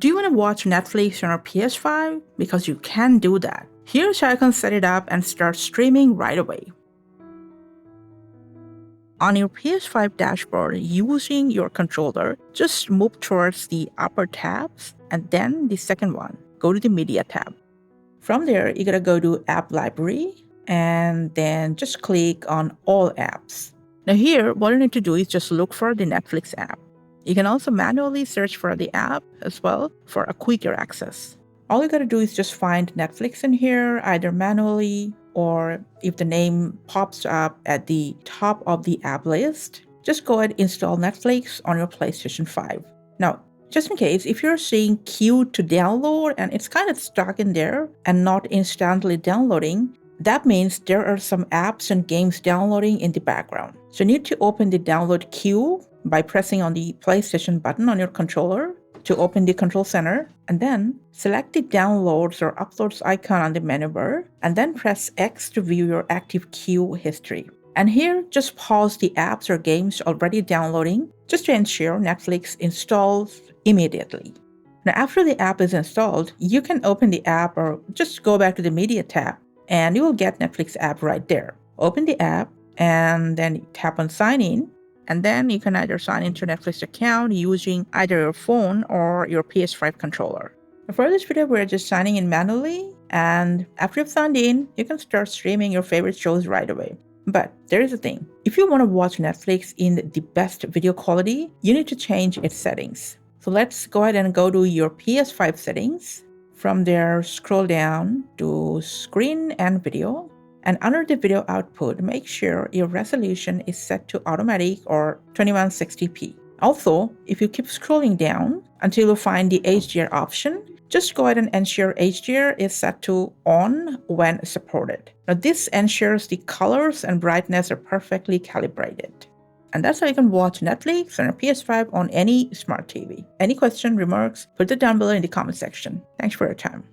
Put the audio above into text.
Do you want to watch Netflix on your PS5? Because you can do that. Here's how you can set it up and start streaming right away. On your PS5 dashboard, using your controller, just move towards the upper tabs and then the second one. Go to the Media tab. From there, you gotta go to App Library and then just click on All Apps. Now here, what you need to do is just look for the Netflix app. You can also manually search for the app as well for a quicker access. All you gotta do is just find Netflix in here, either manually or if the name pops up at the top of the app list, just go ahead and install Netflix on your PlayStation 5. Now, just in case, if you're seeing queue to download and it's kind of stuck in there and not instantly downloading, that means there are some apps and games downloading in the background. So you need to open the download queue by pressing on the PlayStation button on your controller to open the control center, and then select the downloads or uploads icon on the menu bar, and then press X to view your active queue history. And here, just pause the apps or games already downloading just to ensure Netflix installs immediately. Now, after the app is installed, you can open the app or just go back to the Media tab, and you will get Netflix app right there. Open the app, and then tap on Sign In, and then you can either sign into your Netflix account using either your phone or your PS5 controller. For this video, we're just signing in manually, and after you've signed in, you can start streaming your favorite shows right away. But there is a thing. If you want to watch Netflix in the best video quality, you need to change its settings. So let's go ahead and go to your PS5 settings. From there, scroll down to Screen and Video. And under the video output, make sure your resolution is set to automatic or 2160p. Also, if you keep scrolling down until you find the HDR option, just go ahead and ensure HDR is set to on when supported. Now this ensures the colors and brightness are perfectly calibrated. And that's how you can watch Netflix on a PS5 on any smart TV. Any question, remarks, put it down below in the comment section. Thanks for your time.